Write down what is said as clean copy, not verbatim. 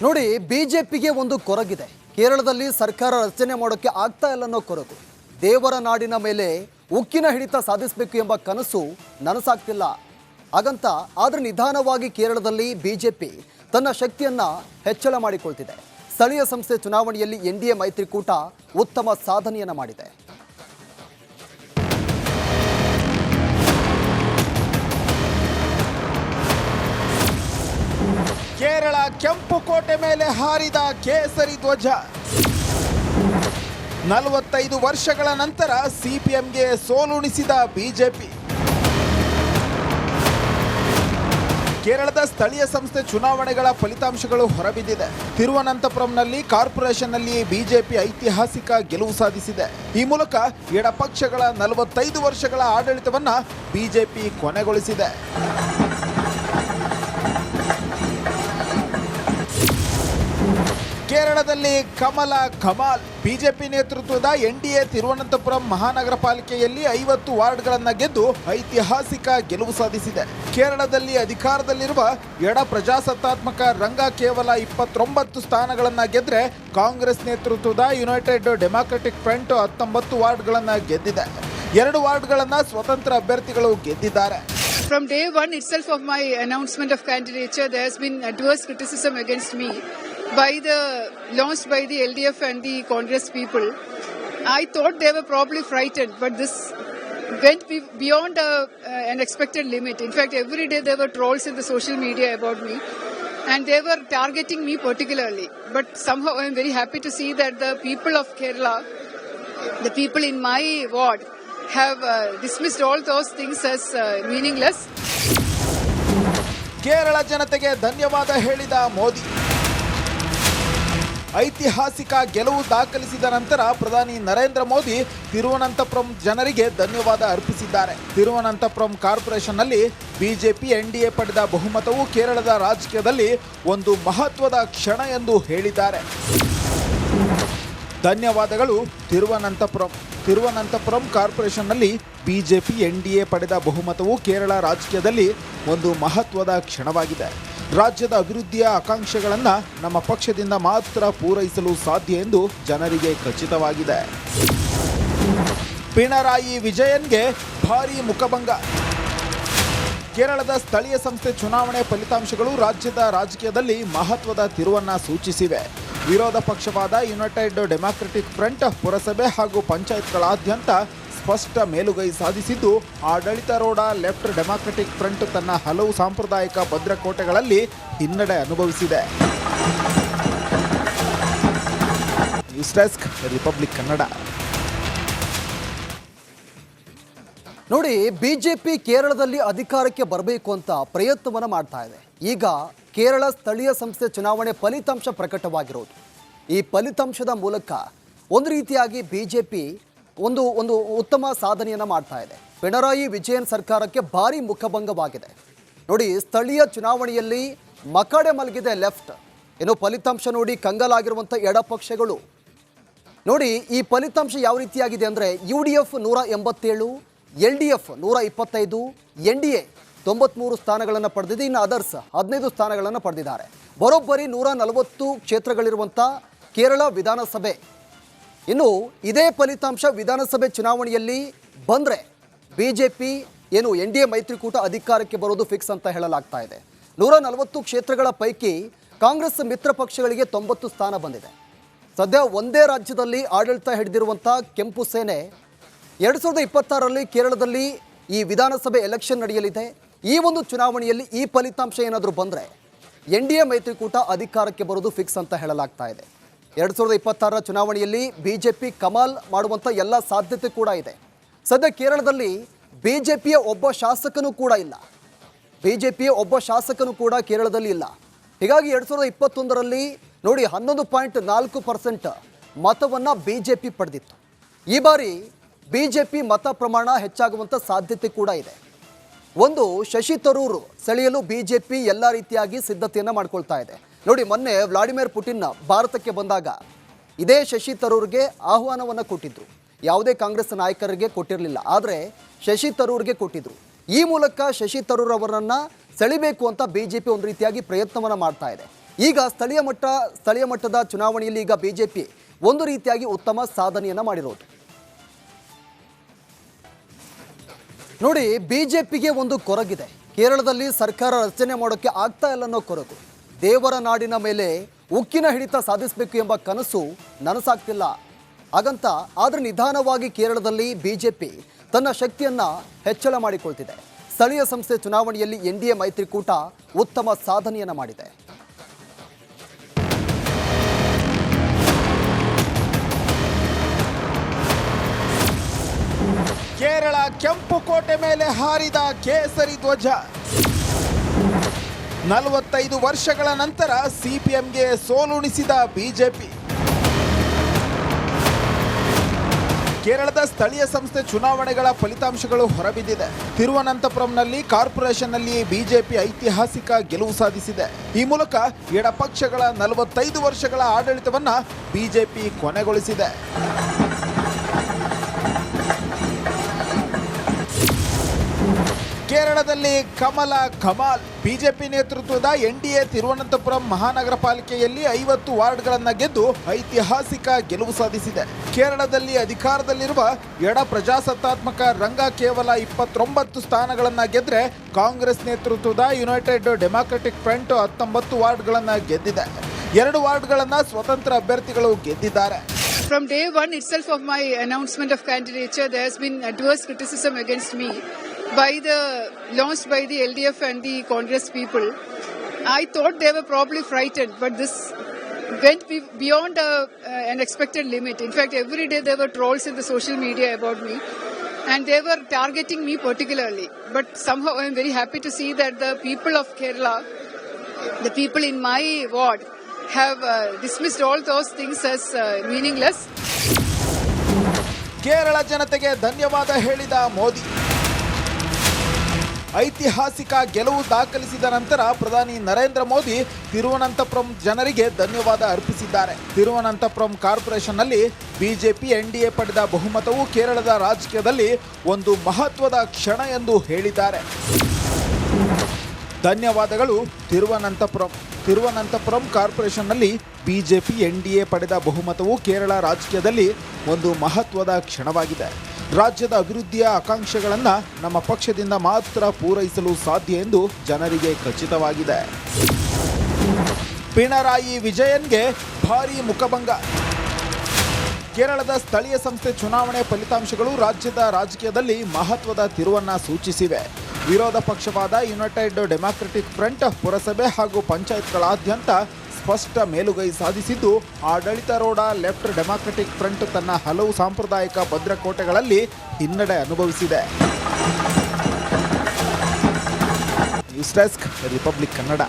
ನೋಡಿ, ಬಿಜೆಪಿಗೆ ಒಂದು ಕೊರಗಿದೆ. ಕೇರಳದಲ್ಲಿ ಸರ್ಕಾರ ರಚನೆ ಮಾಡೋಕ್ಕೆ ಆಗ್ತಾ ಇಲ್ಲ ಅನ್ನೋ ಕೊರಗು. ದೇವರ ನಾಡಿನ ಮೇಲೆ ಉಕ್ಕಿನ ಹಿಡಿತ ಸಾಧಿಸಬೇಕು ಎಂಬ ಕನಸು ನನಸಾಗ್ತಿಲ್ಲ ಹಾಗಂತ. ಆದರೆ ನಿಧಾನವಾಗಿ ಕೇರಳದಲ್ಲಿ ಬಿಜೆಪಿ ತನ್ನ ಶಕ್ತಿಯನ್ನ ಹೆಚ್ಚಳ ಮಾಡಿಕೊಳ್ತಿದೆ. ಸ್ಥಳೀಯ ಸಂಸ್ಥೆ ಚುನಾವಣೆಯಲ್ಲಿ ಎನ್ಡಿಎ ಮೈತ್ರಿಕೂಟ ಉತ್ತಮ ಸಾಧನೆಯನ್ನ ಮಾಡಿದೆ. ಕೇರಳ ಕೆಂಪು ಕೋಟೆ ಮೇಲೆ ಹಾರಿದ ಕೇಸರಿ ಧ್ವಜ. 45 ವರ್ಷಗಳ ನಂತರ ಸಿಪಿಎಂಗೆ ಸೋಲುಣಿಸಿದ ಬಿಜೆಪಿ. ಕೇರಳದ ಸ್ಥಳೀಯ ಸಂಸ್ಥೆ ಚುನಾವಣೆಗಳ ಫಲಿತಾಂಶಗಳು ಹೊರಬಿದ್ದಿದೆ. ತಿರುವನಂತಪುರಂನಲ್ಲಿ ಕಾರ್ಪೊರೇಷನ್ನಲ್ಲಿ ಬಿಜೆಪಿ ಐತಿಹಾಸಿಕ ಗೆಲುವು ಸಾಧಿಸಿದೆ. ಈ ಮೂಲಕ ಎಡಪಕ್ಷಗಳ 45 ವರ್ಷಗಳ ಆಡಳಿತವನ್ನ ಬಿಜೆಪಿ ಕೊನೆಗೊಳಿಸಿದೆ. ಕೇರಳದಲ್ಲಿ ಕಮಲ ಕಮಾಲ್. ಬಿಜೆಪಿ ನೇತೃತ್ವದ ಎನ್ಡಿಎ ತಿರುವನಂತಪುರಂ ಮಹಾನಗರ ಪಾಲಿಕೆಯಲ್ಲಿ 50 ವಾರ್ಡ್ಗಳನ್ನು ಗೆದ್ದು ಐತಿಹಾಸಿಕ ಗೆಲುವು ಸಾಧಿಸಿದೆ. ಕೇರಳದಲ್ಲಿ ಅಧಿಕಾರದಲ್ಲಿರುವ ಎಡ ಪ್ರಜಾಸತ್ತಾತ್ಮಕ ರಂಗ ಕೇವಲ 29 ಸ್ಥಾನಗಳನ್ನು ಗೆದ್ರೆ, ಕಾಂಗ್ರೆಸ್ ನೇತೃತ್ವದ ಯುನೈಟೆಡ್ ಡೆಮಾಕ್ರೆಟಿಕ್ ಫ್ರಂಟ್ 19 ವಾರ್ಡ್ಗಳನ್ನು ಗೆದ್ದಿದೆ. 2 ವಾರ್ಡ್ಗಳನ್ನು ಸ್ವತಂತ್ರ ಅಭ್ಯರ್ಥಿಗಳು ಗೆದ್ದಿದ್ದಾರೆ. From day one itself of my announcement of candidature, there has been adverse criticism against me launched by the LDF and the Congress people. I thought they were probably frightened, but this went beyond an expected limit. In fact, every day there were trolls in the social media about me, and they were targeting me particularly. But somehow I am very happy to see that the people of Kerala, the people in my ward, have dismissed all those things as meaningless. Kerala ಜನತೆಗೆ ಧನ್ಯವಾದ ಹೇಳಿದ ಮೋದಿ. ಐತಿಹಾಸಿಕ ಗೆಲುವು ದಾಖಲಿಸಿದ ನಂತರ ಪ್ರಧಾನಿ ನರೇಂದ್ರ ಮೋದಿ ತಿರುವನಂತಪುರಂ ಜನರಿಗೆ ಧನ್ಯವಾದ ಅರ್ಪಿಸಿದ್ದಾರೆ. ತಿರುವನಂತಪುರಂ ಕಾರ್ಪೊರೇಷನ್ನಲ್ಲಿ ಬಿಜೆಪಿ ಎನ್ಡಿಎ ಪಡೆದ ಬಹುಮತವು ಕೇರಳದ ರಾಜಕೀಯದಲ್ಲಿ ಒಂದು ಮಹತ್ವದ ಕ್ಷಣ ಎಂದು ಹೇಳಿದ್ದಾರೆ. ಧನ್ಯವಾದಗಳು ತಿರುವನಂತಪುರಂ ಕಾರ್ಪೊರೇಷನ್ನಲ್ಲಿ ಬಿಜೆಪಿ ಎನ್ಡಿಎ ಪಡೆದ ಬಹುಮತವು ಕೇರಳ ರಾಜಕೀಯದಲ್ಲಿ ಒಂದು ಮಹತ್ವದ ಕ್ಷಣವಾಗಿದೆ. ರಾಜ್ಯದ ಅಭಿವೃದ್ಧಿಯ ಆಕಾಂಕ್ಷೆಗಳನ್ನು ನಮ್ಮ ಪಕ್ಷದಿಂದ ಮಾತ್ರ ಪೂರೈಸಲು ಸಾಧ್ಯ ಎಂದು ಜನರಿಗೆ ಖಚಿತವಾಗಿದೆ. ಪಿಣರಾಯಿ ವಿಜಯನ್ಗೆ ಭಾರೀ ಮುಖಭಂಗ. ಕೇರಳದ ಸ್ಥಳೀಯ ಸಂಸ್ಥೆ ಚುನಾವಣೆ ಫಲಿತಾಂಶಗಳು ರಾಜ್ಯದ ರಾಜಕೀಯದಲ್ಲಿ ಮಹತ್ವದ ತಿರುವನ್ನ ಸೂಚಿಸಿವೆ. ವಿರೋಧ ಪಕ್ಷವಾದ ಯುನೈಟೆಡ್ ಡೆಮಾಕ್ರೆಟಿಕ್ ಫ್ರಂಟ್ ಪುರಸಭೆ ಹಾಗೂ ಪಂಚಾಯತ್ಗಳಾದ್ಯಂತ ಸ್ಪಷ್ಟ ಮೇಲುಗೈ ಸಾಧಿಸಿದ್ದು, ಆಡಳಿತಾರೂಢ ಲೆಫ್ಟ್ ಡೆಮಾಕ್ರೆಟಿಕ್ ಫ್ರಂಟ್ ತನ್ನ ಹಲವು ಸಾಂಪ್ರದಾಯಿಕ ಭದ್ರಕೋಟೆಗಳಲ್ಲಿ ಹಿನ್ನಡೆ ಅನುಭವಿಸಿದೆ. News desk, republic Kannada. ನೋಡಿ, ಬಿಜೆಪಿ ಕೇರಳದಲ್ಲಿ ಅಧಿಕಾರಕ್ಕೆ ಬರಬೇಕು ಅಂತ ಪ್ರಯತ್ನವನ್ನು ಮಾಡ್ತಾ ಇದೆ. ಈಗ ಕೇರಳ ಸ್ಥಳೀಯ ಸಂಸ್ಥೆ ಚುನಾವಣೆ ಫಲಿತಾಂಶ ಪ್ರಕಟವಾಗಿರೋದು. ಈ ಫಲಿತಾಂಶದ ಮೂಲಕ ಒಂದು ರೀತಿಯಾಗಿ ಬಿಜೆಪಿ ಒಂದು ಉತ್ತಮ ಸಾಧನೆಯನ್ನು ಮಾಡ್ತಾ ಇದೆ. ಪಿಣರಾಯಿ ವಿಜಯನ್ ಸರ್ಕಾರಕ್ಕೆ ಭಾರಿ ಮುಖಭಂಗವಾಗಿದೆ. ನೋಡಿ, ಸ್ಥಳೀಯ ಚುನಾವಣೆಯಲ್ಲಿ ಮಕಡೆ ಮಲಗಿದೆ ಲೆಫ್ಟ್. ಏನೋ ಫಲಿತಾಂಶ ನೋಡಿ ಕಂಗಾಲಾಗಿರುವಂಥ ಎಡಪಕ್ಷಗಳು. ನೋಡಿ, ಈ ಫಲಿತಾಂಶ ಯಾವ ರೀತಿಯಾಗಿದೆ ಅಂದರೆ, UDF 187, LDF 125, NDA 93 ಸ್ಥಾನಗಳನ್ನು ಪಡೆದಿದೆ. ಇನ್ನು ಅದರ್ಸ್ 15 ಸ್ಥಾನಗಳನ್ನು ಪಡೆದಿದ್ದಾರೆ. ಬರೋಬ್ಬರಿ 140 ಕ್ಷೇತ್ರಗಳಿರುವಂಥ ಕೇರಳ ವಿಧಾನಸಭೆ. ಇನ್ನು ಇದೇ ಫಲಿತಾಂಶ ವಿಧಾನಸಭೆ ಚುನಾವಣೆಯಲ್ಲಿ ಬಂದರೆ ಬಿಜೆಪಿ ಏನು NDA ಮೈತ್ರಿಕೂಟ ಅಧಿಕಾರಕ್ಕೆ ಬರೋದು ಫಿಕ್ಸ್ ಅಂತ ಹೇಳಲಾಗ್ತಾ ಇದೆ. 140 ಕ್ಷೇತ್ರಗಳ ಪೈಕಿ ಕಾಂಗ್ರೆಸ್ ಮಿತ್ರ ಪಕ್ಷಗಳಿಗೆ 90 ಸ್ಥಾನ ಬಂದಿದೆ. ಸದ್ಯ ಒಂದೇ ರಾಜ್ಯದಲ್ಲಿ ಆಡಳಿತ ಹಿಡಿದಿರುವಂಥ ಕೆಂಪು ಸೇನೆ 2026ರಲ್ಲಿ ಕೇರಳದಲ್ಲಿ ಈ ವಿಧಾನಸಭೆ ಎಲೆಕ್ಷನ್ ನಡೆಯಲಿದೆ. ಈ ಒಂದು ಚುನಾವಣೆಯಲ್ಲಿ ಈ ಫಲಿತಾಂಶ ಏನಾದರೂ ಬಂದರೆ NDA ಮೈತ್ರಿಕೂಟ ಅಧಿಕಾರಕ್ಕೆ ಬರೋದು ಫಿಕ್ಸ್ ಅಂತ ಹೇಳಲಾಗ್ತಾ ಇದೆ. 2026ರ ಚುನಾವಣೆಯಲ್ಲಿ ಬಿಜೆಪಿ ಕಮಾಲ್ ಮಾಡುವಂಥ ಎಲ್ಲ ಸಾಧ್ಯತೆ ಕೂಡ ಇದೆ. ಸದ್ಯ ಕೇರಳದಲ್ಲಿ ಬಿಜೆಪಿಯ ಒಬ್ಬ ಶಾಸಕನೂ ಕೂಡ ಕೇರಳದಲ್ಲಿ ಇಲ್ಲ. ಹೀಗಾಗಿ 2021ರಲ್ಲಿ ನೋಡಿ 11.4% ಮತವನ್ನು ಬಿಜೆಪಿ ಪಡೆದಿತ್ತು. ಈ ಬಾರಿ ಬಿಜೆಪಿ ಮತ ಪ್ರಮಾಣ ಹೆಚ್ಚಾಗುವಂಥ ಸಾಧ್ಯತೆ ಕೂಡ ಇದೆ. ಒಂದು ಶಶಿ ತರೂರ್ ಸೆಳೆಯಲು ಬಿಜೆಪಿ ಎಲ್ಲ ರೀತಿಯಾಗಿ ಸಿದ್ಧತೆಯನ್ನು ಮಾಡ್ಕೊಳ್ತಾ ಇದೆ. ನೋಡಿ, ಮೊನ್ನೆ ವ್ಲಾಡಿಮಿರ್ ಪುಟಿನ್ ಭಾರತಕ್ಕೆ ಬಂದಾಗ ಇದೇ ಶಶಿ ತರೂರ್ಗೆ ಆಹ್ವಾನವನ್ನು ಕೊಟ್ಟಿದ್ರು. ಯಾವುದೇ ಕಾಂಗ್ರೆಸ್ ನಾಯಕರಿಗೆ ಕೊಟ್ಟಿರಲಿಲ್ಲ, ಆದರೆ ಶಶಿ ತರೂರ್ಗೆ ಕೊಟ್ಟಿದ್ರು. ಈ ಮೂಲಕ ಶಶಿ ತರೂರ್ ಅವರನ್ನು ಸೆಳಿಬೇಕು ಅಂತ ಬಿಜೆಪಿ ಒಂದು ರೀತಿಯಾಗಿ ಪ್ರಯತ್ನವನ್ನು ಮಾಡ್ತಾ ಇದೆ. ಈಗ ಸ್ಥಳೀಯ ಮಟ್ಟದ ಚುನಾವಣೆಯಲ್ಲಿ ಈಗ ಬಿಜೆಪಿ ಒಂದು ರೀತಿಯಾಗಿ ಉತ್ತಮ ಸಾಧನೆಯನ್ನು ಮಾಡಿರೋದು. ನೋಡಿ, ಬಿಜೆಪಿಗೆ ಒಂದು ಕೊರಗಿದೆ. ಕೇರಳದಲ್ಲಿ ಸರ್ಕಾರ ರಚನೆ ಮಾಡೋಕ್ಕೆ ಆಗ್ತಾ ಇಲ್ಲ ಅನ್ನೋ ಕೊರಗು. ದೇವರ ನಾಡಿನ ಮೇಲೆ ಉಕ್ಕಿನ ಹಿಡಿತ ಸಾಧಿಸಬೇಕು ಎಂಬ ಕನಸು ನನಸಾಗ್ತಿಲ್ಲ ಹಾಗಂತ. ಆದರೆ ನಿಧಾನವಾಗಿ ಕೇರಳದಲ್ಲಿ ಬಿಜೆಪಿ ತನ್ನ ಶಕ್ತಿಯನ್ನು ಹೆಚ್ಚಳ ಮಾಡಿಕೊಳ್ತಿದೆ. ಸ್ಥಳೀಯ ಸಂಸ್ಥೆ ಚುನಾವಣೆಯಲ್ಲಿ ಎನ್ಡಿಎ ಮೈತ್ರಿಕೂಟ ಉತ್ತಮ ಸಾಧನೆಯನ್ನು ಮಾಡಿದೆ. ಕೇರಳ ಕೆಂಪು ಕೋಟೆ ಮೇಲೆ ಹಾರಿದ ಕೇಸರಿ ಧ್ವಜ. 45 ವರ್ಷಗಳ ನಂತರ ಸಿಪಿಎಂಗೆ ಸೋಲುಣಿಸಿದ ಬಿಜೆಪಿ. ಕೇರಳದ ಸ್ಥಳೀಯ ಸಂಸ್ಥೆ ಚುನಾವಣೆಗಳ ಫಲಿತಾಂಶಗಳು ಹೊರಬಿದ್ದಿದೆ. ತಿರುವನಂತಪುರಂನಲ್ಲಿ ಕಾರ್ಪೊರೇಷನ್ನಲ್ಲಿ ಬಿಜೆಪಿ ಐತಿಹಾಸಿಕ ಗೆಲುವು ಸಾಧಿಸಿದೆ. ಈ ಮೂಲಕ ಎಡಪಕ್ಷಗಳ 45 ವರ್ಷಗಳ ಆಡಳಿತವನ್ನ ಬಿಜೆಪಿ ಕೊನೆಗೊಳಿಸಿದೆ. ಕೇರಳದಲ್ಲಿ ಕಮಲ್ ಬಿಜೆಪಿ ನೇತೃತ್ವದ ಎನ್ಡಿಎ ತಿರುವನಂತಪುರಂ ಮಹಾನಗರ ಪಾಲಿಕೆಯಲ್ಲಿ 50 ವಾರ್ಡ್ಗಳನ್ನು ಗೆದ್ದು ಐತಿಹಾಸಿಕ ಗೆಲುವು ಸಾಧಿಸಿದೆ. ಕೇರಳದಲ್ಲಿ ಅಧಿಕಾರದಲ್ಲಿರುವ ಎಡ ಪ್ರಜಾಸತ್ತಾತ್ಮಕ ರಂಗ ಕೇವಲ 29 ಸ್ಥಾನಗಳನ್ನು ಗೆದ್ರೆ, ಕಾಂಗ್ರೆಸ್ ನೇತೃತ್ವದ ಯುನೈಟೆಡ್ ಡೆಮಾಕ್ರೆಟಿಕ್ ಫ್ರಂಟ್ 19 ವಾರ್ಡ್ಗಳನ್ನು ಗೆದ್ದಿದೆ. 2 ವಾರ್ಡ್ಗಳನ್ನು ಸ್ವತಂತ್ರ ಅಭ್ಯರ್ಥಿಗಳು ಗೆದ್ದಿದ್ದಾರೆ. From day one itself of my announcement of candidature, there has been adverse criticism against me launched by the LDF and the Congress people. I thought they were probably frightened, but this went beyond an expected limit. In fact, every day there were trolls in the social media about me, and they were targeting me particularly. But somehow I am very happy to see that the people of Kerala, the people in my ward, have dismissed all those things as meaningless. Kerala ಜನತೆಗೆ ಧನ್ಯವಾದ ಹೇಳಿದ ಮೋದಿ. ಐತಿಹಾಸಿಕ ಗೆಲುವು ದಾಖಲಿಸಿದ ನಂತರ ಪ್ರಧಾನಿ ನರೇಂದ್ರ ಮೋದಿ ತಿರುವನಂತಪುರಂ ಜನರಿಗೆ ಧನ್ಯವಾದ ಅರ್ಪಿಸಿದ್ದಾರೆ. ತಿರುವನಂತಪುರಂ ಕಾರ್ಪೊರೇಷನ್ನಲ್ಲಿ ಬಿಜೆಪಿ ಎನ್ಡಿಎ ಪಡೆದ ಬಹುಮತವು ಕೇರಳದ ರಾಜಕೀಯದಲ್ಲಿ ಒಂದು ಮಹತ್ವದ ಕ್ಷಣ ಎಂದು ಹೇಳಿದ್ದಾರೆ. ಧನ್ಯವಾದಗಳು ತಿರುವನಂತಪುರಂ ಕಾರ್ಪೊರೇಷನ್ನಲ್ಲಿ ಬಿಜೆಪಿ ಎನ್ಡಿಎ ಪಡೆದ ಬಹುಮತವು ಕೇರಳ ರಾಜಕೀಯದಲ್ಲಿ ಒಂದು ಮಹತ್ವದ ಕ್ಷಣವಾಗಿದೆ. ರಾಜ್ಯದ ಅಭಿವೃದ್ಧಿಯ ಆಕಾಂಕ್ಷೆಗಳನ್ನು ನಮ್ಮ ಪಕ್ಷದಿಂದ ಮಾತ್ರ ಪೂರೈಸಲು ಸಾಧ್ಯ ಎಂದು ಜನರಿಗೆ ಖಚಿತವಾಗಿದೆ. ಪಿಣರಾಯಿ ವಿಜಯನ್ಗೆ ಭಾರೀ ಮುಖಭಂಗ. ಕೇರಳದ ಸ್ಥಳೀಯ ಸಂಸ್ಥೆ ಚುನಾವಣೆ ಫಲಿತಾಂಶಗಳು ರಾಜ್ಯದ ರಾಜಕೀಯದಲ್ಲಿ ಮಹತ್ವದ ತಿರುವನ್ನ ಸೂಚಿಸಿವೆ. ವಿರೋಧ ಪಕ್ಷವಾದ ಯುನೈಟೆಡ್ ಡೆಮಾಕ್ರೆಟಿಕ್ ಫ್ರಂಟ್ ಪುರಸಭೆ ಹಾಗೂ ಪಂಚಾಯತ್ಗಳಾದ್ಯಂತ ಸ್ಪಷ್ಟ ಮೇಲುಗೈ ಸಾಧಿಸಿದ್ದು, ಆಡಳಿತಾರೂಢ ಲೆಫ್ಟ್ ಡೆಮಾಕ್ರೆಟಿಕ್ ಫ್ರಂಟ್ ತನ್ನ ಹಲವು ಸಾಂಪ್ರದಾಯಿಕ ಭದ್ರಕೋಟೆಗಳಲ್ಲಿ ಹಿನ್ನಡೆ ಅನುಭವಿಸಿದೆ. News desk, republic Kannada.